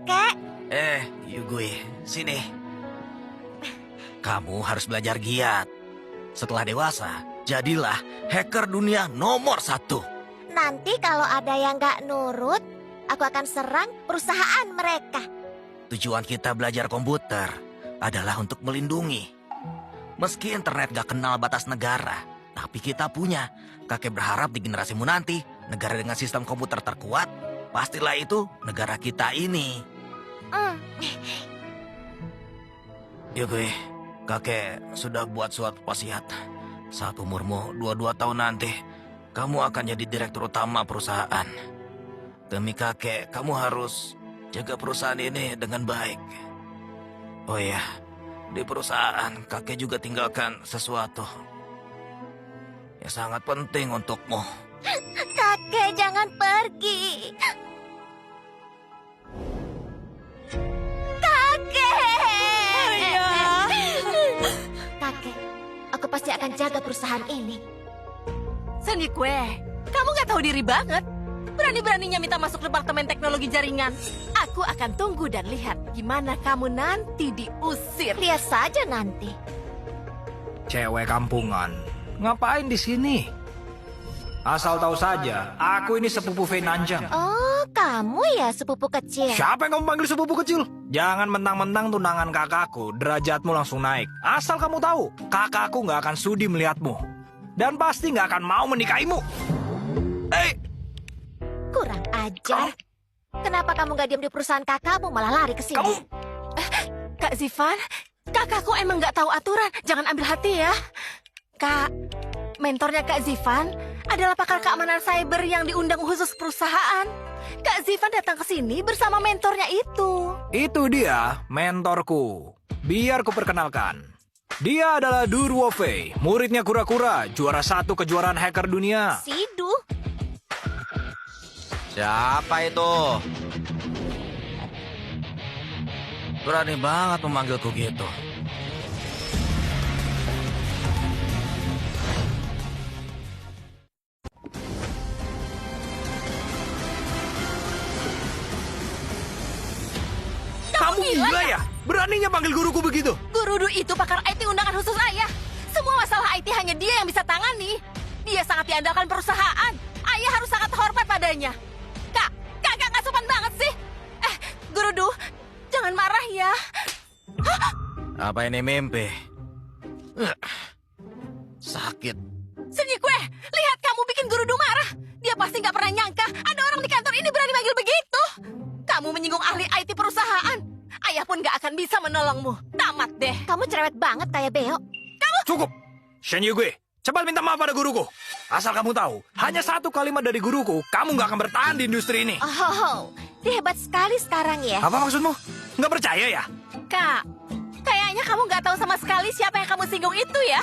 kakek. Yugui, sini. Kamu harus belajar giat. Setelah dewasa, jadilah hacker dunia nomor 1. Nanti kalau ada yang gak nurut, aku akan serang perusahaan mereka. Tujuan kita belajar komputer adalah untuk melindungi. Meski internet gak kenal batas negara, tapi kita punya. Kakek berharap di generasimu nanti, negara dengan sistem komputer terkuat, pastilah itu negara kita ini. Yugui, kakek sudah buat suatu wasiat. Saat umurmu 22 tahun nanti, kamu akan jadi direktur utama perusahaan. Demi kakek, kamu harus jaga perusahaan ini dengan baik. Oh iya, di perusahaan kakek juga tinggalkan sesuatu yang sangat penting untukmu. Kakek, jangan pergi. Kakek, aku pasti akan jaga perusahaan ini. Senikwe, kamu gak tahu diri banget. Berani-beraninya minta masuk departemen teknologi jaringan. Aku akan tunggu dan lihat gimana kamu nanti diusir. Lihat saja nanti. Cewek kampungan, ngapain di sini? Asal tahu saja, aku ini sepupu Fei Nanjang. Oh, kamu ya sepupu kecil. Siapa yang kamu panggil sepupu kecil? Jangan mentang-mentang tunangan kakakku, derajatmu langsung naik. Asal kamu tahu, kakakku nggak akan sudi melihatmu. Dan pasti nggak akan mau menikahimu. Kurang ajar. Kenapa kamu gak diam di perusahaan kakakmu malah lari ke sini? Kamu... Kak Zifan, kakakku emang gak tahu aturan. Jangan ambil hati ya. Kak, mentornya Kak Zifan adalah pakar keamanan cyber yang diundang khusus perusahaan. Kak Zifan datang ke sini bersama mentornya itu. Itu dia, mentorku. Biar kuperkenalkan. Dia adalah Durwo Fei, muridnya kura-kura, juara 1 kejuaraan hacker dunia. Sidu. Siapa itu? Berani banget memanggilku gitu. Kamu gila ya? Beraninya panggil guruku begitu? Guru Du itu pakar IT undangan khusus ayah. Semua masalah IT hanya dia yang bisa tangani. Dia sangat diandalkan perusahaan. Ayah harus sangat hormat padanya. Kakak nggak sopan banget sih. Guru Du, jangan marah ya. Apa ini mimpi? Sakit. Senikwe, lihat kamu bikin Guru Du marah. Dia pasti nggak pernah nyangka ada orang di kantor ini berani manggil begitu. Kamu menyinggung ahli IT perusahaan. Ayah pun nggak akan bisa menolongmu. Tamat deh. Kamu cerewet banget kayak Beo. Cukup! Shen Yugui, cepat minta maaf pada guruku. Asal kamu tahu, hanya satu kalimat dari guruku, kamu nggak akan bertahan di industri ini. Oh, dia hebat sekali sekarang ya. Apa maksudmu? Nggak percaya ya? Kak, kayaknya kamu nggak tahu sama sekali siapa yang kamu singgung itu ya.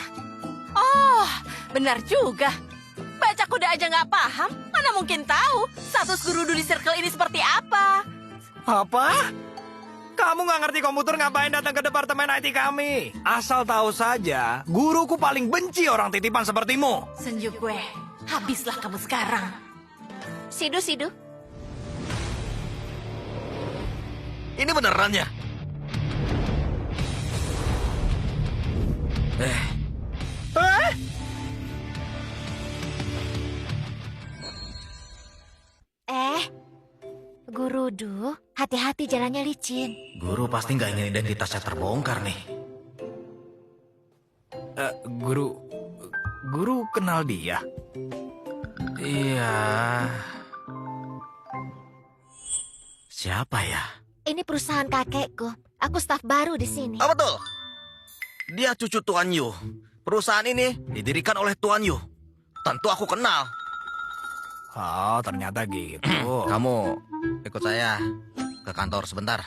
Oh, benar juga. Baca kuda aja nggak paham, mana mungkin tahu status Guru Du di circle ini seperti apa. Apa? Kamu nggak ngerti komputer ngapain datang ke departemen IT kami? Asal tahu saja, guruku paling benci orang titipan sepertimu. Senju gue, habislah kamu sekarang. Sidu. Ini beneran ya? Guru Du, hati-hati jalannya licin. Guru pasti nggak ingin identitasnya terbongkar nih. Guru kenal dia? Iya. Siapa ya? Ini perusahaan kakekku. Aku staf baru di sini. Oh betul. Dia cucu Tuan Yu. Perusahaan ini didirikan oleh Tuan Yu. Tentu aku kenal. Oh, ternyata gitu. Kamu ikut saya ke kantor sebentar.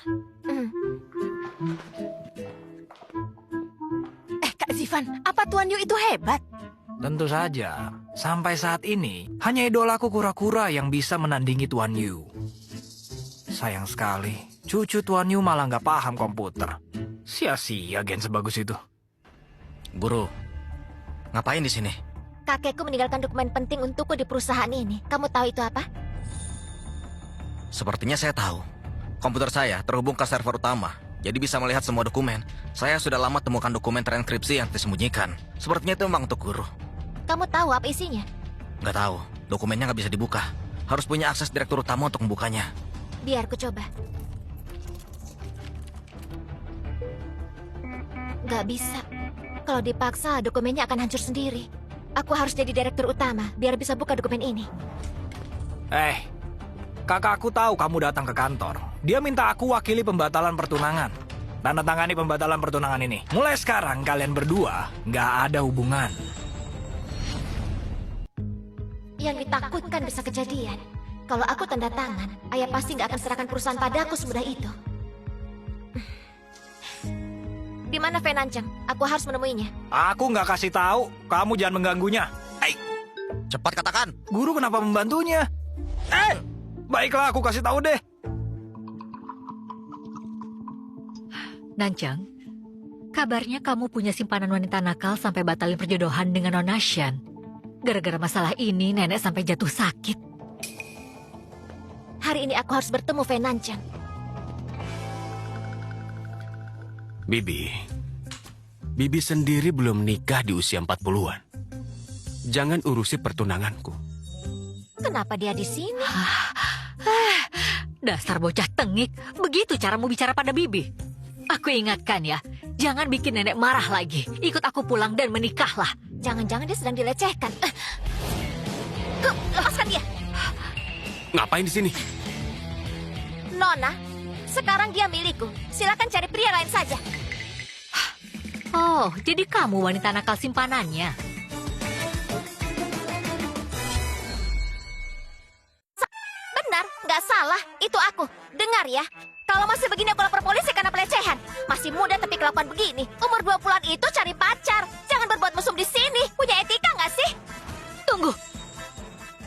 Kak Zifan, apa Tuan Yu itu hebat? Tentu saja. Sampai saat ini, hanya idolaku kura-kura yang bisa menandingi Tuan Yu. Sayang sekali, cucu Tuan Yu malah nggak paham komputer. Sia-sia gen sebagus itu. Guru, ngapain di sini? Kakekku meninggalkan dokumen penting untukku di perusahaan ini. Kamu tahu itu apa? Sepertinya saya tahu. Komputer saya terhubung ke server utama, jadi bisa melihat semua dokumen. Saya sudah lama temukan dokumen terenkripsi yang disembunyikan. Sepertinya itu memang untuk guru. Kamu tahu apa isinya? Nggak tahu, dokumennya nggak bisa dibuka. Harus punya akses direktur utama untuk membukanya. Biar ku coba. Nggak bisa. Kalau dipaksa, dokumennya akan hancur sendiri. Aku harus jadi direktur utama, biar bisa buka dokumen ini. Kakakku tahu kamu datang ke kantor. Dia minta aku wakili pembatalan pertunangan. Tanda tangani pembatalan pertunangan ini. Mulai sekarang kalian berdua nggak ada hubungan. Yang ditakutkan bisa kejadian. Kalau aku tanda tangan, ayah pasti nggak akan serahkan perusahaan padaku semudah itu. Di mana Venanceng? Aku harus menemuinya. Aku nggak kasih tahu. Kamu jangan mengganggunya. Cepat katakan. Guru kenapa membantunya? Baiklah, aku kasih tahu deh. Nancang, kabarnya kamu punya simpanan wanita nakal sampai batalin perjodohan dengan Nona Shan. Gara-gara masalah ini, nenek sampai jatuh sakit. Hari ini aku harus bertemu Venanceng. Bibi sendiri belum nikah di usia 40-an. Jangan urusi pertunanganku. Kenapa dia di sini? Dasar bocah tengik, begitu caramu bicara pada Bibi. Aku ingatkan ya, jangan bikin nenek marah lagi. Ikut aku pulang dan menikahlah. Jangan-jangan dia sedang dilecehkan. Lepaskan dia. Ngapain di sini? Nona, sekarang dia milikku. Silakan cari pria lain saja. Oh, jadi kamu wanita nakal simpanannya. Benar, nggak salah. Itu aku. Dengar ya. Kalau masih begini aku lapor polisi karena pelecehan. Masih muda tapi kelakuan begini. Umur 20-an itu cari pacar. Jangan berbuat mesum di sini. Punya etika nggak sih? Tunggu.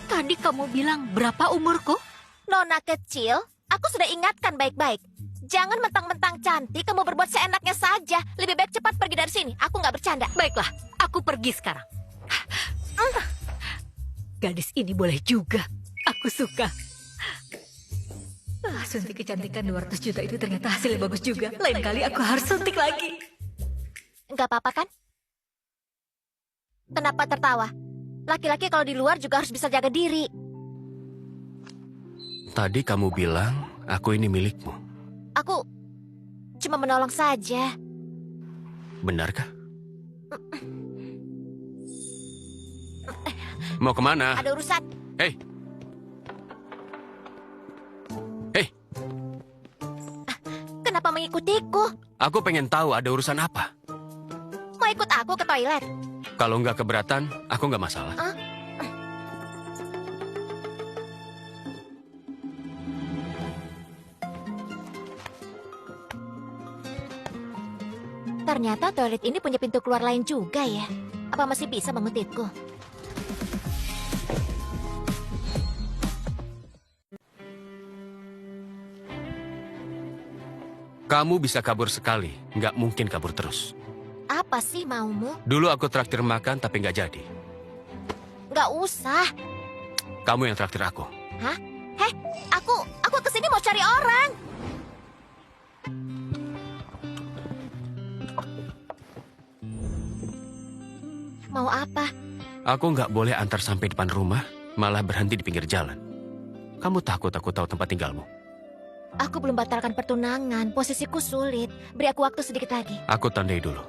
Tadi kamu bilang berapa umurku? Nona kecil, aku sudah ingatkan baik-baik. Jangan mentang-mentang cantik kamu berbuat seenaknya saja. Lebih baik cepat pergi dari sini. Aku nggak bercanda. Baiklah, aku pergi sekarang. Gadis ini boleh juga. Aku suka. Suntik kecantikan 200 juta itu ternyata hasilnya bagus juga. Lain kali aku harus suntik lagi. Nggak apa-apa kan? Kenapa tertawa? Laki-laki kalau di luar juga harus bisa jaga diri. Tadi kamu bilang aku ini milikmu. Aku cuma menolong saja. Benarkah? Mau kemana? Ada urusan. Hei, Kenapa mengikutiku? aku pengen tahu ada urusan apa. Mau ikut aku ke toilet? Kalau nggak keberatan, aku nggak masalah. Ternyata toilet ini punya pintu keluar lain juga ya. Apa masih bisa mengutipku? Kamu bisa kabur sekali, nggak mungkin kabur terus. Apa sih maumu? Dulu aku traktir makan tapi nggak jadi. Nggak usah. Kamu yang traktir aku. Hah? Heh, aku kesini mau cari orang. Mau apa? Aku nggak boleh antar sampai depan rumah, malah berhenti di pinggir jalan. Kamu takut aku tahu tempat tinggalmu? Aku belum batalkan pertunangan. Posisiku sulit. Beri aku waktu sedikit lagi. Aku tandai dulu.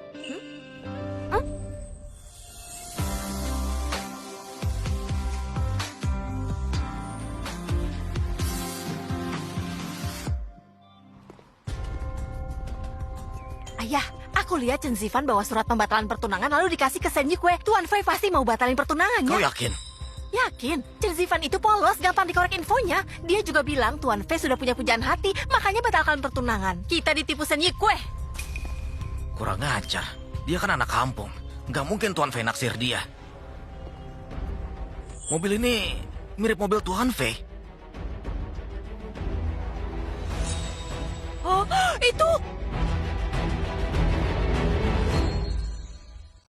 Ayah, aku lihat Chen Zifan bawa surat pembatalan pertunangan lalu dikasih ke Senji Kue. Tuan Fei pasti mau batalin pertunangannya. Kau yakin? Yakin, Chen Zifan itu polos, gampang dikorek infonya. Dia juga bilang Tuan Fei sudah punya pujaan hati, makanya batalkan pertunangan. Kita ditipu Senji Kue. Kurang ajar. Dia kan anak kampung. Nggak mungkin Tuan Fei naksir dia. Mobil ini mirip mobil Tuan Fei. Oh, itu